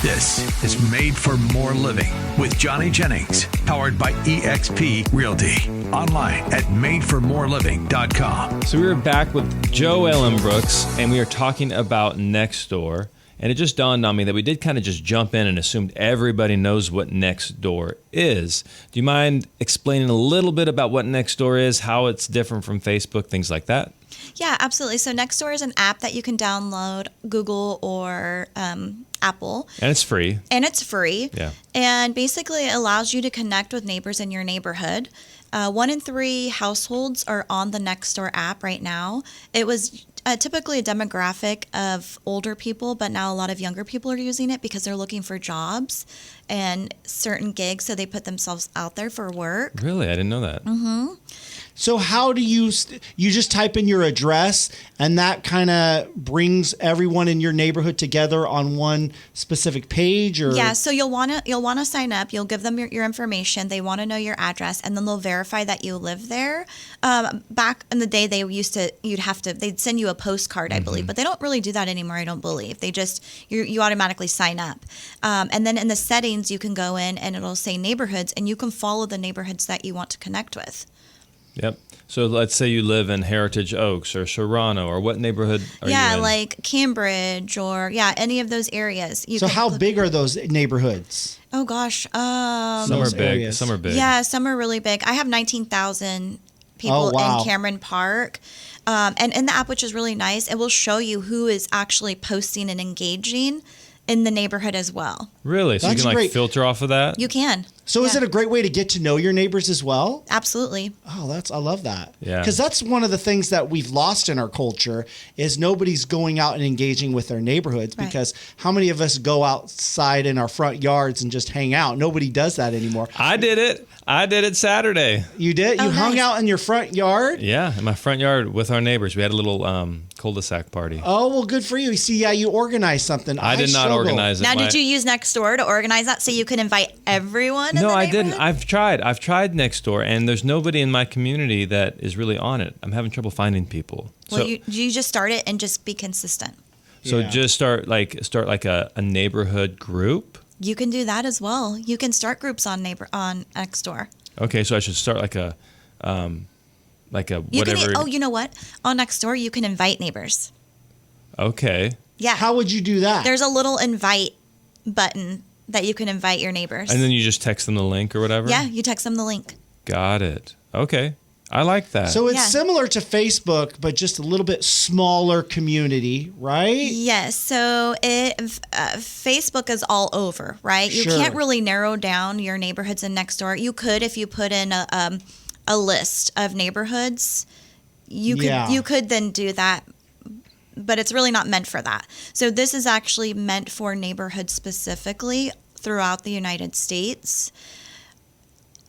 This is Made for More Living with Johnny Jennings, powered by eXp Realty. Online at madeformoreliving.com. So we were back with JoEllen Brooks, and we are talking about Nextdoor. And it just dawned on me that we did kind of just jump in and assumed everybody knows what Nextdoor is. Do you mind explaining a little bit about what Nextdoor is, how it's different from Facebook, things like that? Yeah, absolutely. So Nextdoor is an app that you can download, Google or Apple. And it's free. Yeah. And basically it allows you to connect with neighbors in your neighborhood. 1 in 3 households are on the Nextdoor app right now. It was typically a demographic of older people, but now a lot of younger people are using it because they're looking for jobs and certain gigs, so they put themselves out there for work. Really? I didn't know that. Mm-hmm. So how do you just type in your address and that kind of brings everyone in your neighborhood together on one specific page? Or Yeah, so you'll want to sign up. You'll give them your information. They want to know your address, and then they'll verify that you live there. Back in the day, they'd send you a postcard, I believe, but they don't really do that anymore. I don't believe. They just you automatically sign up, and then in the settings you can go in and it'll say neighborhoods, and you can follow the neighborhoods that you want to connect with. Yep. So let's say you live in Heritage Oaks or Serrano, or what neighborhood are you in? Yeah, like Cambridge or any of those areas. So how big are those neighborhoods? Oh gosh, some are big. areas. Some are big. Yeah, some are really big. I have 19,000 people in Cameron Park. And in the app, which is really nice, it will show you who is actually posting and engaging in the neighborhood as well. Really? So That's you can great. filter off of that? You can. So is it a great way to get to know your neighbors as well? Absolutely. Oh, I love that. Yeah. Because that's one of the things that we've lost in our culture is nobody's going out and engaging with their neighborhoods. Right. Because how many of us go outside in our front yards and just hang out? Nobody does that anymore. I did it Saturday. You did? You hung nice. out in your front yard? Yeah, in my front yard with our neighbors. We had a little cul-de-sac party. Oh, well, good for you. See, you organized something. I did not struggle. organize it. Now, did you use Nextdoor to organize that so you could invite everyone in the No, I neighborhood? didn't. I've tried Nextdoor, and there's nobody in my community that is really on it. I'm having trouble finding people. Well, So, you just start it and just be consistent. Yeah. just start like a neighborhood group. You can do that as well. You can start groups on Nextdoor. Okay, so I should start like a You whatever. can. You know what? On Nextdoor, you can invite neighbors. Okay. Yeah. How would you do that? There's a little invite button that you can invite your neighbors. And then you just text them the link or whatever? Yeah, you text them the link. Got it. Okay. I like that. So it's Yeah. similar to Facebook, but just a little bit smaller community, right? Yes. So Facebook is all over, right? You Sure. can't really narrow down your neighborhoods in Nextdoor. You could if you put in a list of neighborhoods. You could then do that, but it's really not meant for that. So this is actually meant for neighborhoods specifically throughout the United States.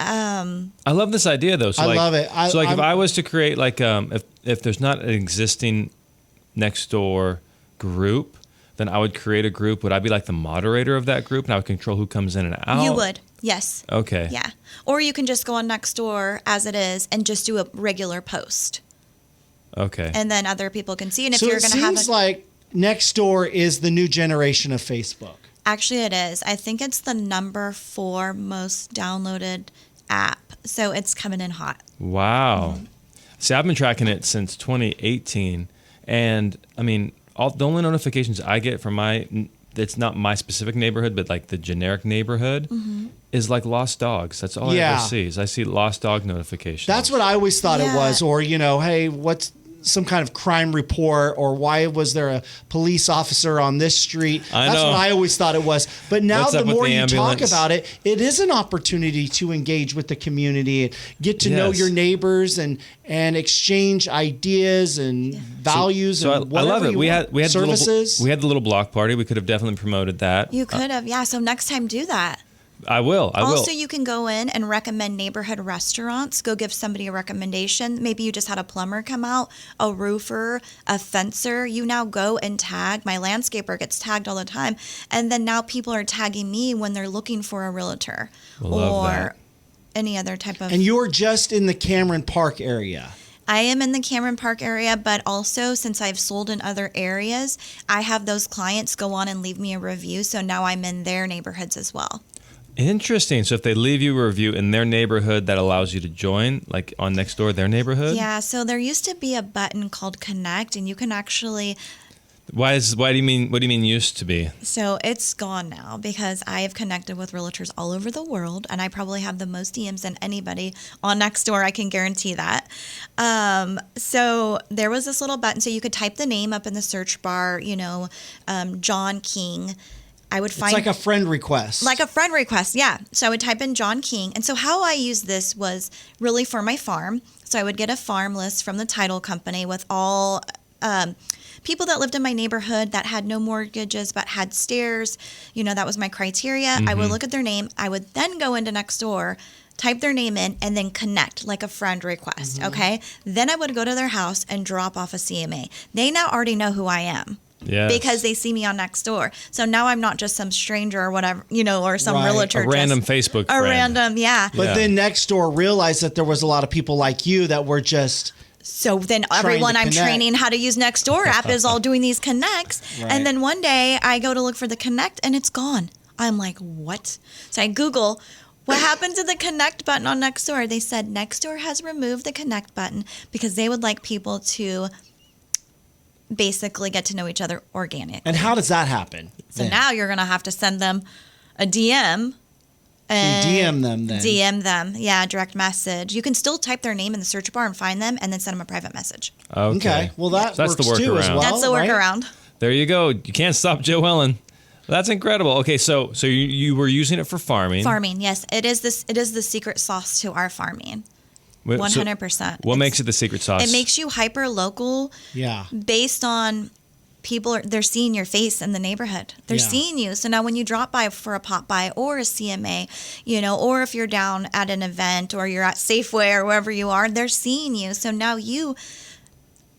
I love this idea though. So I like, love it. if I was to create like if there's not an existing Nextdoor group, then I would create a group. Would I be like the moderator of that group and I would control who comes in and out? You would. Yes. Okay. Yeah. Or you can just go on Nextdoor as it is and just do a regular post. Okay. And then other people can see. And if So you're it going to have seems like Nextdoor is the new generation of Facebook. Actually, it is. I think it's the number 4 most downloaded app. So it's coming in hot. Wow. See, I've been tracking it since 2018, and I mean, the only notifications I get from it's not my specific neighborhood, but like the generic neighborhood, is like lost dogs. That's all I ever see. Is I see lost dog notifications. That's what I always thought it Yeah. was. Or, hey, what's some kind of crime report, or why was there a police officer on this street? That's know. what I always thought it was. But now What's the up with more the you ambulance? talk about it, it is an opportunity to engage with the community and get to know Yes. your neighbors and exchange ideas and values So and I love whatever it. you We want. had services. we had the little block party. We could have definitely promoted that. You could have. Yeah. So next time, do that. I will. Also, you can go in and recommend neighborhood restaurants. Go give somebody a recommendation. Maybe you just had a plumber come out, a roofer, a fencer. You now go and tag. My landscaper gets tagged all the time. And then now people are tagging me when they're looking for a realtor Love or that. any other type of... And you're just in the Cameron Park area. I am in the Cameron Park area, but also since I've sold in other areas, I have those clients go on and leave me a review. So now I'm in their neighborhoods as well. Interesting. So if they leave you a review in their neighborhood, that allows you to join, like on Nextdoor, their neighborhood? Yeah. So there used to be a button called Connect, and you can actually. What do you mean used to be? So it's gone now because I have connected with realtors all over the world, and I probably have the most DMs than anybody on Nextdoor. I can guarantee that. So there was this little button, so you could type the name up in the search bar. John King. I would find it's like a friend request. Like a friend request, yeah. So I would type in John King, and so how I used this was really for my farm. So I would get a farm list from the title company with all. People that lived in my neighborhood that had no mortgages but had stairs, that was my criteria. I would look at their name. I would then go into Nextdoor, type their name in, and then connect like a friend request, okay? Then I would go to their house and drop off a CMA. They now already know who I am. Yes. Because they see me on Nextdoor. So now I'm not just some stranger or whatever, or some realtor. A random Facebook friend. Random, yeah. But then Nextdoor realized that there was a lot of people like you that were just... So then everyone I'm connect. training how to use Nextdoor app is all doing these connects. Right. And then one day I go to look for the connect and it's gone. I'm like, what? So I Google, what happened to the connect button on Nextdoor? They said Nextdoor has removed the connect button because they would like people to basically get to know each other organically. And how does that happen? So then? now you're going to have to send them a DM. And DM them then. DM them. Yeah, direct message. You can still type their name in the search bar and find them and then send them a private message. Okay. Well, that So that's the works too as workaround. well. That's the right? workaround. There you go. You can't stop JoEllen. That's incredible. Okay, so you were using it for farming. Farming, yes. It is the secret sauce to our farming. 100%. What makes it the secret sauce? It makes you hyper local. Yeah. Based on they're seeing your face in the neighborhood. They're seeing you. So now when you drop by for a pop by or a CMA, or if you're down at an event or you're at Safeway or wherever you are, they're seeing you. So now you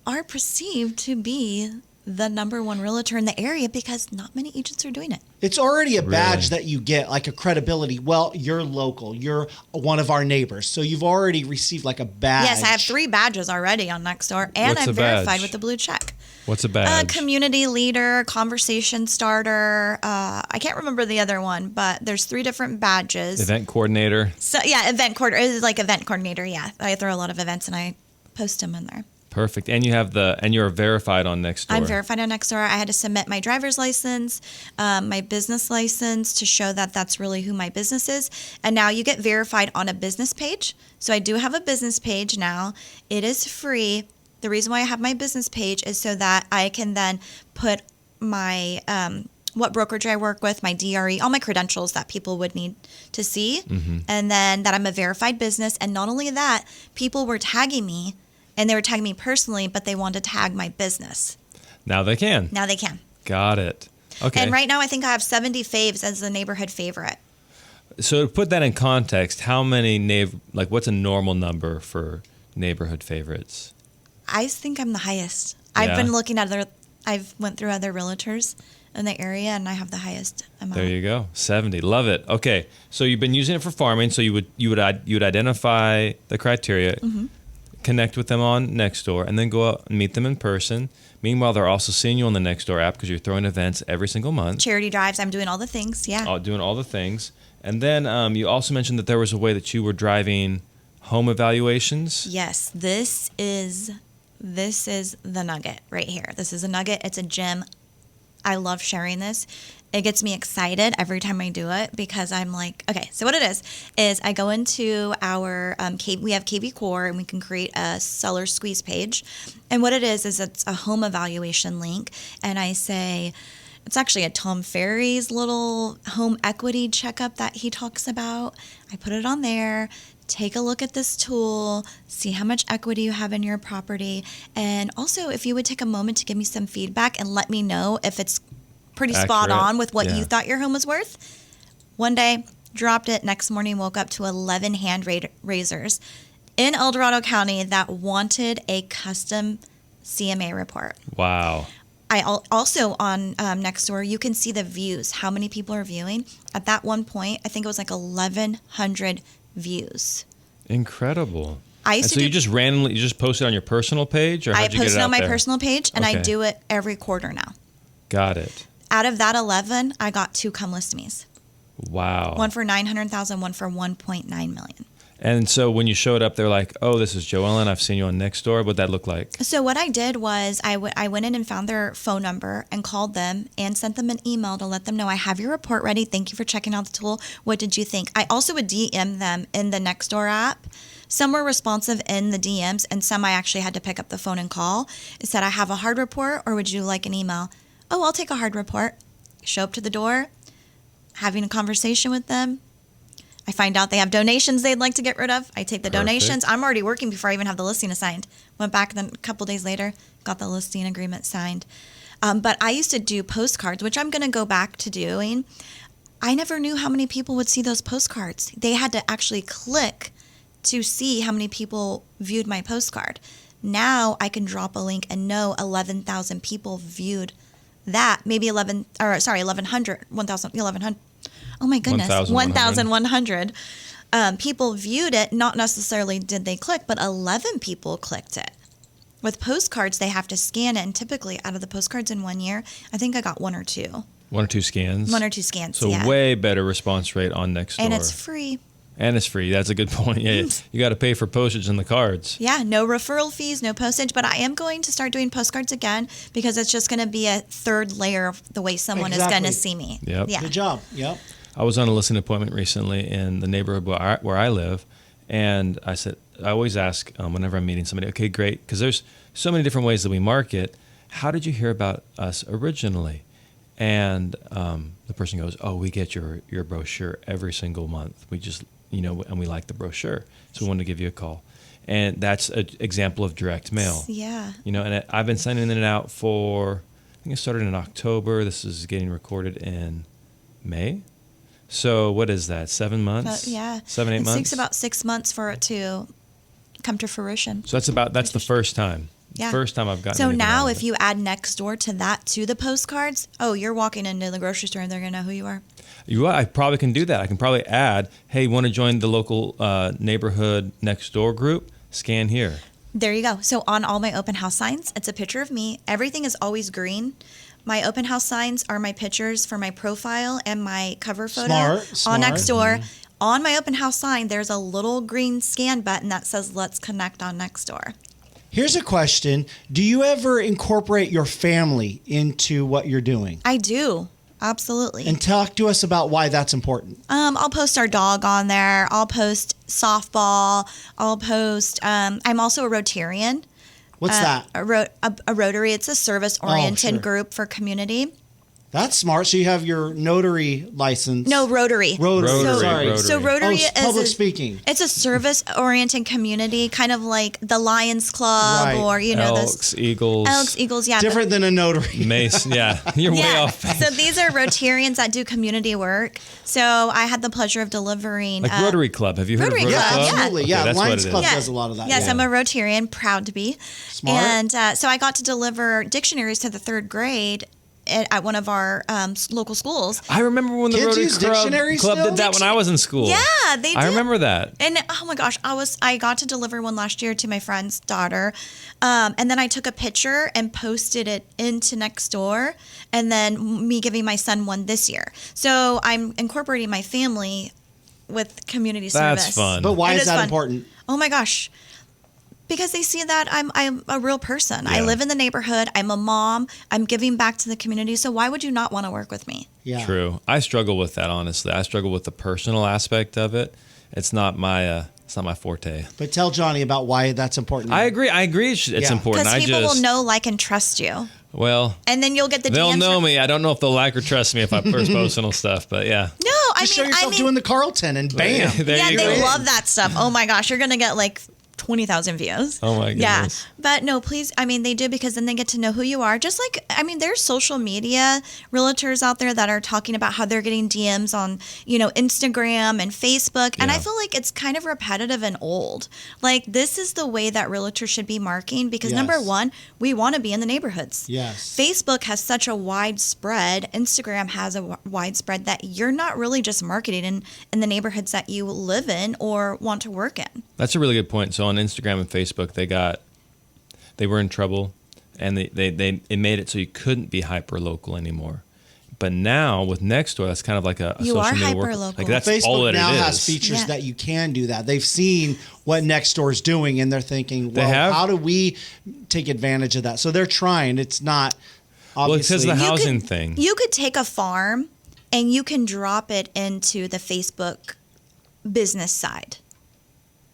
are perceived to be the number one realtor in the area because not many agents are doing it. It's already a badge that you get, like a credibility. Well, you're local. You're one of our neighbors. So you've already received like a badge. Yes, I have 3 badges already on Nextdoor, and What's I'm a badge? verified with the blue check. What's a badge? Community leader, conversation starter. I can't remember the other one, but there's 3 different badges. Event coordinator. So yeah, event coordinator. It's like event coordinator. Yeah, I throw a lot of events and I post them in there. Perfect. And you're verified on Nextdoor. I'm verified on Nextdoor. I had to submit my driver's license, my business license to show that that's really who my business is. And now you get verified on a business page. So I do have a business page now. It is free. The reason why I have my business page is so that I can then put my what brokerage I work with, my DRE, all my credentials that people would need to see. And then that I'm a verified business. And not only that, people were tagging me. And they were tagging me personally, but they wanted to tag my business. Now they can. Now they can. Got it. Okay. And right now I think I have 70 faves as the neighborhood favorite. So to put that in context, how many what's a normal number for neighborhood favorites? I think I'm the highest. Yeah. I've been looking at I've went through other realtors in the area and I have the highest amount. There you go. 70. Love it. Okay. So you've been using it for farming. So you would identify the criteria. Connect with them on Nextdoor, and then go out and meet them in person. Meanwhile, they're also seeing you on the Nextdoor app because you're throwing events every single month. Charity drives. I'm doing all the things. Yeah. Doing all the things. And then you also mentioned that there was a way that you were driving home evaluations. Yes. This is the nugget right here. This is a nugget. It's a gem. I love sharing this. It gets me excited every time I do it because I'm like, okay, so what it is I go into our, we have KV Core and we can create a seller squeeze page. And what it is it's a home evaluation link. And I say, it's actually a Tom Ferry's little home equity checkup that he talks about. I put it on there. Take a look at this tool, see how much equity you have in your property. And also if you would take a moment to give me some feedback and let me know if it's pretty spot on with what you thought your home was worth. One day, dropped it. Next morning, woke up to 11 hand raisers in El Dorado County that wanted a custom CMA report. Wow. I also on Nextdoor, you can see the views, how many people are viewing. At that one point, I think it was like 1,100 views. Incredible. I used And to so you just randomly, you just post it on your personal page, or I how'd you get post it it out on my there? personal page, and I Okay. do it every quarter now. Got it. Out of that 11, I got 2 come list me's. Wow. One for 900,000, one for 1.9 million. And so when you showed up, they're like, "Oh, this is JoEllen. I've seen you on Nextdoor." What'd that look like? So what I did was I went in and found their phone number and called them and sent them an email to let them know I have your report ready. Thank you for checking out the tool. What did you think? I also would DM them in the Nextdoor app. Some were responsive in the DMs, and some I actually had to pick up the phone and call. It said, I have a hard report, or would you like an email? Oh, I'll take a hard report. Show up to the door, having a conversation with them. I find out they have donations they'd like to get rid of. I take the donations. I'm already working before I even have the listing assigned. Went back then a couple days later, got the listing agreement signed. But I used to do postcards, which I'm going to go back to doing. I never knew how many people would see those postcards. They had to actually click to see how many people viewed my postcard. Now I can drop a link and know 11,000 people viewed that. Maybe 1,100. Oh my goodness, 1,100 people viewed it. Not necessarily did they click, but 11 people clicked it. With postcards, they have to scan it, and typically out of the postcards in 1 year, I think I got 1 or 2. 1 or 2 scans? 1 or 2 scans, So yeah. way better response rate on Nextdoor. And it's free. And it's free. That's a good point. Yeah, you got to pay for postage in the cards. Yeah, no referral fees, no postage, but I am going to start doing postcards again because it's just going to be a third layer of the way someone is going to see me. Yep. Yeah. Good job. Yep. I was on a listing appointment recently in the neighborhood where I live, and I said, I always ask whenever I'm meeting somebody, okay, great, because there's so many different ways that we market. How did you hear about us originally? And the person goes, oh, we get your brochure every single month. We just, and we like the brochure, so we wanted to give you a call. And that's an example of direct mail. Yeah. And I've been sending it out for, I think it started in October. This is getting recorded in May. So what is that, 7 months? Yeah. 7, 8 months? It takes about 6 months for it to come to fruition. So that's the first time. Yeah. First time I've gotten So anything now out of if it. you add Nextdoor to the postcards, you're walking into the grocery store and they're going to know who you are. I probably can do that. I can probably add, hey, want to join the local neighborhood Nextdoor group? Scan here. There you go. So on all my open house signs, it's a picture of me. Everything is always green. My open house signs are my pictures for my profile and my cover photo on Nextdoor. Mm-hmm. On my open house sign, there's a little green scan button that says, let's connect on Nextdoor. Here's a question. Do you ever incorporate your family into what you're doing? I do. Absolutely. And talk to us about why that's important. I'll post our dog on there. I'll post softball. I'll post, I'm also a Rotarian. What's that? A Rotary. It's a service-oriented sure. group for community. That's smart. So you have your notary license. No, Rotary. Sorry. So Rotary is public speaking. It's a service-oriented community, kind of like the Lions Club, Right. or Elks, Eagles. Yeah. Different than a notary. Mace, yeah. You're way off. So these are Rotarians that do community work. So I had the pleasure of delivering. Like Rotary Club. Have you heard Rotary of Rotary Club, Club? yeah. Absolutely. Okay, Yeah, that's what Lions it Club is. does a lot of that. Yes, yeah. I'm a Rotarian, proud to be. Smart. And so I got to deliver dictionaries to the 3rd grade at one of our local schools. I remember when the Kids Rotary use dictionaries Club still? did that when I was in school. Yeah, they did. I remember that. And oh my gosh, I got to deliver one last year to my friend's daughter, and then I took a picture and posted it into Nextdoor, and then me giving my son one this year. So I'm incorporating my family with community service. That's fun. But why It is is that fun. important? Oh my gosh. Because they see that I'm a real person. I Yeah. live in the neighborhood. I'm a mom. I'm giving back to the community. So why would you not want to work with me? Yeah. True. I struggle with that, honestly. I struggle with the personal aspect of it. It's not my forte. But tell Johnny about why that's important. I agree. It's Yeah. important. Because people just will know, like, and trust you. Well, And then you'll get the they'll DMs know from- me. I don't know if they'll like or trust me if I post personal stuff, but yeah. No, Just show yourself doing the Carlton and bam. There yeah, you they go. love that stuff. Oh my gosh, you're gonna get like 20,000 views. Oh my goodness. Yeah, but no, please. I mean, they do, because then they get to know who you are. Just like, I mean, there's social media realtors out there that are talking about how they're getting DMs on, Instagram and Facebook, and I Yeah. feel like it's kind of repetitive and old. Like, this is the way that realtors should be marketing, because number Yes. one, we want to be in the neighborhoods. Yes. Facebook has such a wide spread. Instagram has a wide spread that you're not really just marketing in the neighborhoods that you live in or want to work in. That's a really good point. So on Instagram and Facebook, they were in trouble, and it made it so you couldn't be hyper local anymore. But now with Nextdoor, that's kind of like a You social are media work. hyperlocal. Like that's Facebook all that now it is. has features Yeah. that you can do that. They've seen what Nextdoor is doing, and they're thinking, They well, have? how do we take advantage of that? So they're trying. It's not Well, it says obviously. the You housing could- thing. You could take a farm and you can drop it into the Facebook business side,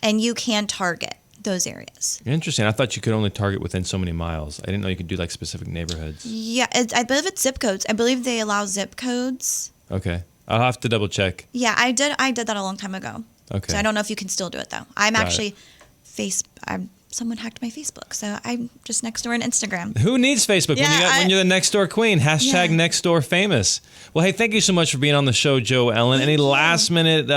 and you can target those areas. Interesting. I thought you could only target within so many miles. I didn't know you could do like specific neighborhoods. Yeah, I believe it's zip codes. I believe they allow zip codes. Okay. I'll have to double check. Yeah, I did that a long time ago. Okay. So I don't know if you can still do it though. I'm Got actually someone hacked my Facebook, so I'm just Nextdoor and Instagram. Who needs Facebook Yeah, when you're the next door queen? Hashtag Yeah. next door famous. Well, hey, thank you so much for being on the show, JoEllen. Any last minute,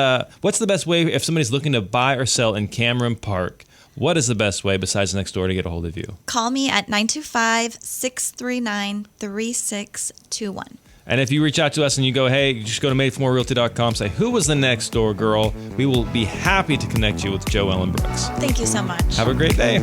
what's the best way if somebody's looking to buy or sell in Cameron Park? What is the best way besides Nextdoor to get a hold of you? Call me at 925-639-3621. And if you reach out to us and you go, hey, just go to madeformorerealty.com, say, who was the next door girl? We will be happy to connect you with JoEllen Brooks. Thank you so much. Have a great day.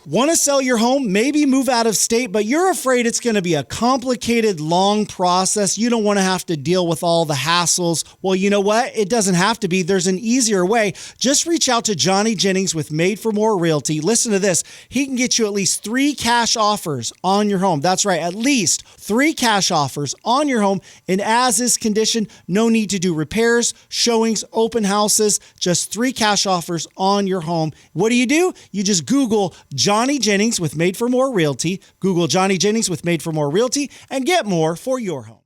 Want to sell your home, maybe move out of state, but you're afraid it's going to be a complicated, long process. You don't want to have to deal with all the hassles. Well, you know what? It doesn't have to be. There's an easier way. Just reach out to Johnny Jennings with Made for More Realty. Listen to this. He can get you at least 3 cash offers on your home. That's right. At least 3 cash offers on your home in as-is condition. No need to do repairs, showings, open houses. Just 3 cash offers on your home. What do? You just Google Johnny Jennings with Made for More Realty. Google Johnny Jennings with Made for More Realty and get more for your home.